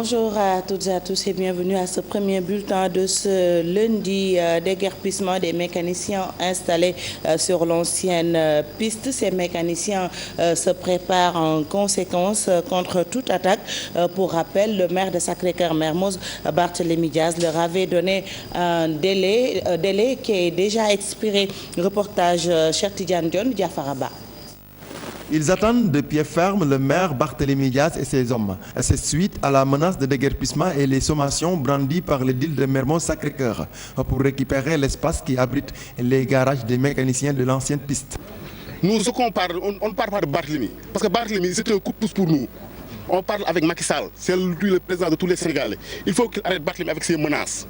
Bonjour à toutes et à tous et bienvenue à ce premier bulletin de ce lundi déguerpissement des mécaniciens installés sur l'ancienne piste. Ces mécaniciens se préparent en conséquence contre toute attaque. Pour rappel, le maire de Sacré-Cœur-Mermoz, Barthélémy Diaz, leur avait donné un délai qui est déjà expiré. Reportage Cheikh Tidiane Dione, Diafaraba. Ils attendent de pied ferme le maire Barthélémy Diaz et ses hommes. C'est suite à la menace de déguerpissement et les sommations brandies par l'édile de Mermoz-Sacré-Cœur pour récupérer l'espace qui abrite les garages des mécaniciens de l'ancienne piste. Nous, ce qu'on parle, on ne parle pas de Barthélémy, parce que Barthélémy, c'est un coup de pouce pour nous. On parle avec Macky Sall, c'est lui le président de tous les Sénégalais. Il faut qu'il arrête Barthélémy avec ses menaces.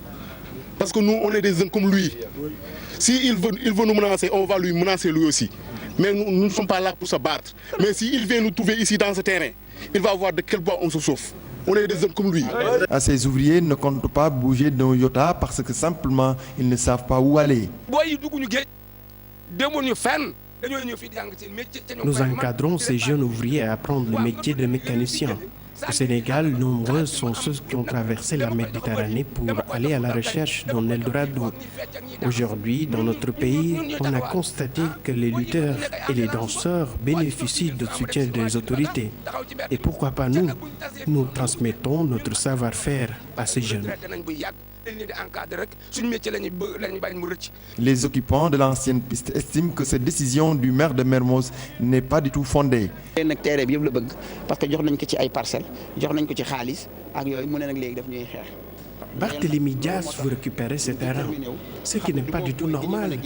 Parce que nous, on est des jeunes comme lui. S'il veut nous menacer, on va lui menacer lui aussi. Mais nous ne sommes pas là pour se battre. Mais s'il vient nous trouver ici dans ce terrain, il va voir de quel bois on se chauffe. On est des hommes comme lui. Ces ouvriers ne comptent pas bouger d'un iota parce que simplement ils ne savent pas où aller. Nous encadrons ces jeunes ouvriers à apprendre le métier de mécanicien. Au Sénégal, nombreux sont ceux qui ont traversé la Méditerranée pour aller à la recherche d'un Eldorado. Aujourd'hui, dans notre pays, on a constaté que les lutteurs et les danseurs bénéficient du soutien des autorités. Et pourquoi pas nous? Nous transmettons notre savoir-faire à ces jeunes. Les occupants de l'ancienne piste estiment que cette décision du maire de Mermoz n'est pas du tout fondée. Barthélémy Diaz veut récupérer ce terrain, ce qui n'est pas du tout normal.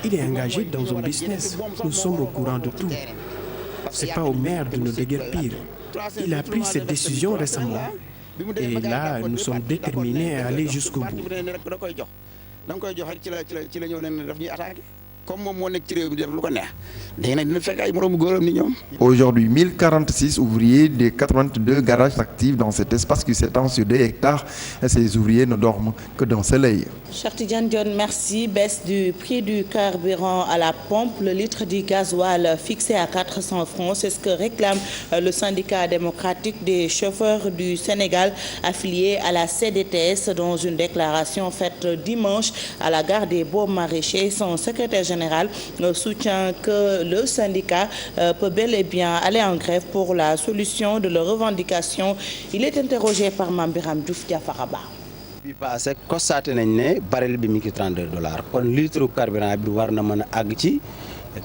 Il est engagé dans un business. Nous sommes au courant de tout. Ce n'est pas au maire de nous déguerpir. Il a pris cette décision récemment. Et là, nous sommes déterminés à aller jusqu'au bout. Aujourd'hui, 1046 ouvriers des 82 garages actifs dans cet espace qui s'étend sur 2 hectares. Ces ouvriers ne dorment que dans le soleil. Cheikh Tidiane Dione, merci. Baisse du prix du carburant à la pompe. Le litre du gasoil fixé à 400 francs. C'est ce que réclame le syndicat démocratique des chauffeurs du Sénégal affilié à la CDTS dans une déclaration faite dimanche à la gare des Baux-Maraîchers. Son secrétaire général soutient que le syndicat peut bel et bien aller en grève pour la solution de leurs revendications. Il est interrogé par Mambiram Diouf Diafaraba. bi passé constaté nañ ne baril bi mi ngi $32 kon litre carburant bi war na mën a àgg ci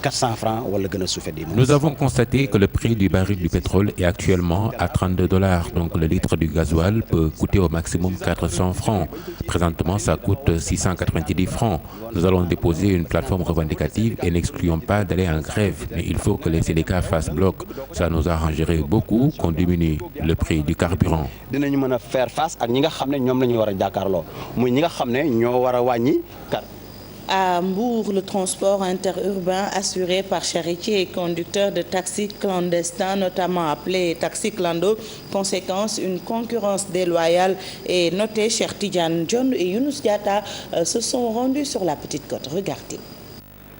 400 francs wala gën a suufe di. Nous avons constaté que le prix du baril du pétrole est actuellement à $32. Donc le litre du gasoil peut coûter au maximum 400 francs. Présentement, ça coûte 690 francs. Nous allons déposer une plateforme revendicative et n'excluons pas d'aller en grève. Mais il faut que les syndicats fassent bloc. Ça nous arrangerait beaucoup qu'on diminue le prix du carburant. Dinañu mën a faire face ak ñi nga xam ne ñoom la ñu war a jàkkaarloo muy ñi nga xam ne ñoo war a wàññi car. À Mbour, le transport interurbain assuré par charretiers et conducteurs de taxis clandestins, notamment appelés taxis clando. Conséquence, une concurrence déloyale est notée. Cheikh Tidiane Dione et Younous Diatta se sont rendus sur la Petite Côte. Regardez.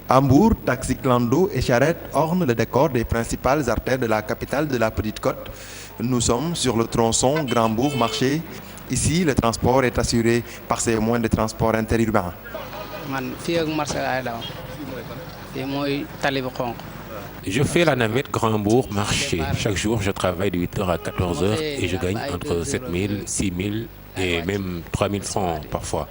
À Mbour, taxis clando et charrettes ornent le décor des principales artères de la capitale de la Petite Côte. Nous sommes sur le tronçon Grand-Bourg-Marché. Ici, le transport est assuré par ces moyens de transport interurbains. Je fais la navette Grand-Bourg-Marché. Chaque jour, je travaille de 8h à 14h et je gagne entre 7 000, 6 000 et même 3 000 francs parfois.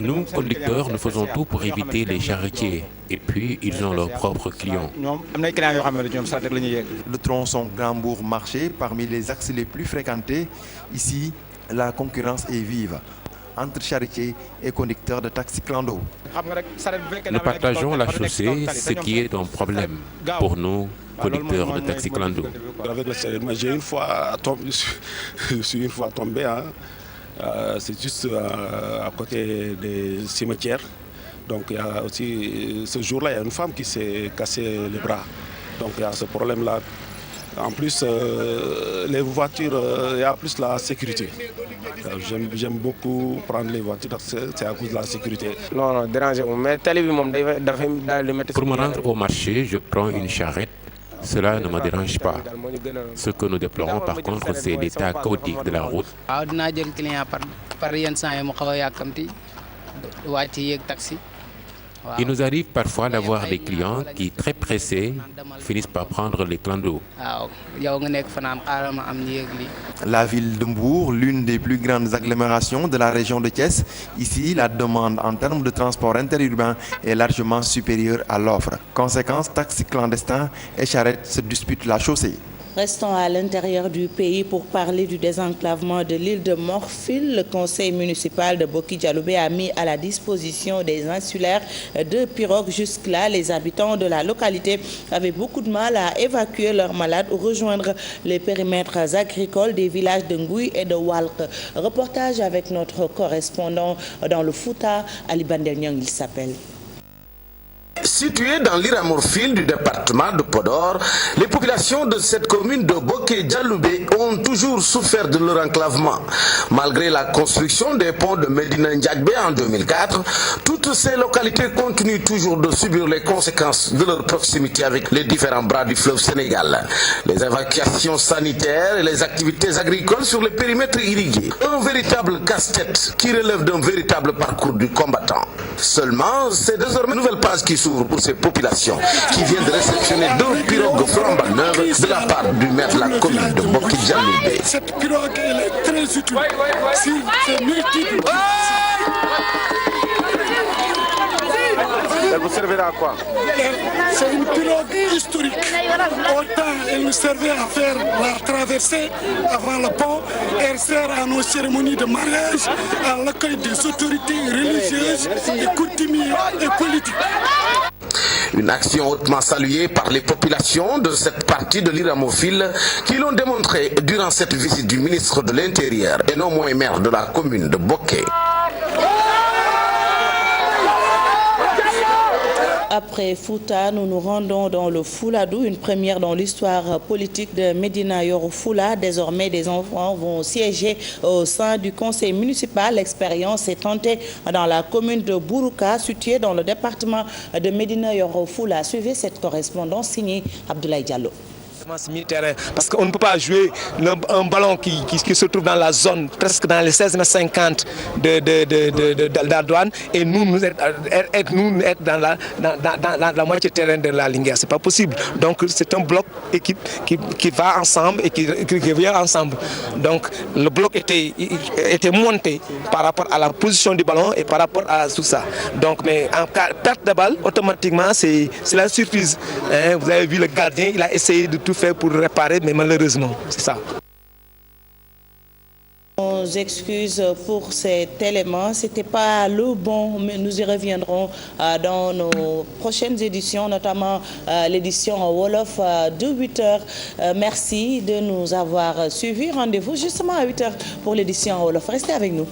Nous, conducteurs, nous faisons tout pour éviter les charretiers. Et puis, ils ont leurs propres clients. Le tronçon Grand-Bourg-Marché, parmi les axes les plus fréquentés, ici, la concurrence est vive entre charretiers et conducteurs de taxis clando. Nous partageons la chaussée, ce qui est un problème pour nous, conducteurs de taxis clando. J'ai une fois tombé, je suis une fois tombé. C'est juste à côté des cimetières. Donc il y a aussi ce jour-là, il y a une femme qui s'est cassé les bras. Donc il y a ce problème-là. En plus, les voitures, il y a plus la sécurité. J'aime beaucoup prendre les voitures, c'est à cause de la sécurité. Non, déranger. Mais pour me rendre au marché, je prends une charrette. Cela ne me dérange pas. Ce que nous déplorons par contre, c'est l'état chaotique de la route. Il nous arrive parfois d'avoir des clients qui, très pressés, finissent par prendre les clans-d'eau. La ville de Mbour, l'une des plus grandes agglomérations de la région de Thiès, ici, la demande en termes de transport interurbain est largement supérieure à l'offre. Conséquence, taxis clandestins et charrettes se disputent la chaussée. Restons à l'intérieur du pays pour parler du désenclavement de l'île de Morphil. Le conseil municipal de Boki-Dialoubé a mis à la disposition des insulaires deux pirogues. Jusque-là, les habitants de la localité avaient beaucoup de mal à évacuer leurs malades ou rejoindre les périmètres agricoles des villages de Ngouy et de Walk. Reportage avec notre correspondant dans le Fouta, Ali Bandel Nyang, il s'appelle. Située dans l'île à Morphil du département de Podor, les populations de cette commune de Boké-Dialoubé ont toujours souffert de leur enclavement. Malgré la construction des ponts de Medina Ndiagbé en 2004, toutes ces localités continuent toujours de subir les conséquences de leur proximité avec les différents bras du fleuve Sénégal. Les évacuations sanitaires et les activités agricoles sur les périmètres irrigués. Un véritable casse-tête qui relève d'un véritable parcours du combattant. Seulement, c'est désormais une nouvelle page qui s'ouvre pour ces populations qui viennent de réceptionner deux pirogues flambant neuves de la part du maire de la commune de Boki-Dialoubé. Cette pirogue, elle est très utile. Si c'est multiple. Elle vous servira à quoi? C'est une pirogue historique. Autant elle nous servait à faire la traversée avant le pont, elle sert à nos cérémonies de mariage, à l'accueil des autorités religieuses, et coutumières et politiques. Une action hautement saluée par les populations de cette partie de l'île à Morphil qui l'ont démontré durant cette visite du ministre de l'Intérieur et non moins maire de la commune de Boké. Après Fouta, nous nous rendons dans le Fouladou, une première dans l'histoire politique de Médina Yoro Fula. Désormais, des enfants vont siéger au sein du conseil municipal. L'expérience est tentée dans la commune de Bourouka, située dans le département de Médina Yoro Fula. Suivez cette correspondance signée Abdoulaye Diallo. Militaire, parce qu'on ne peut pas jouer un ballon qui se trouve dans la zone, presque dans les 16,50 de la douane, et nous être dans la moitié terrain de la Linguère. C'est pas possible. Donc c'est un bloc qui va ensemble et qui revient ensemble. Donc le bloc était monté par rapport à la position du ballon et par rapport à tout ça. Donc, mais en cas de perte de balle, automatiquement, c'est la surprise. Vous avez vu le gardien, il a essayé de tout fait pour réparer, mais malheureusement, c'est ça. Nos excuses pour cet élément, c'était pas le bon, mais nous y reviendrons dans nos prochaines éditions, notamment l'édition Wolof de 8h. Merci de nous avoir suivis. Rendez-vous justement à 8h pour l'édition Wolof. Restez avec nous.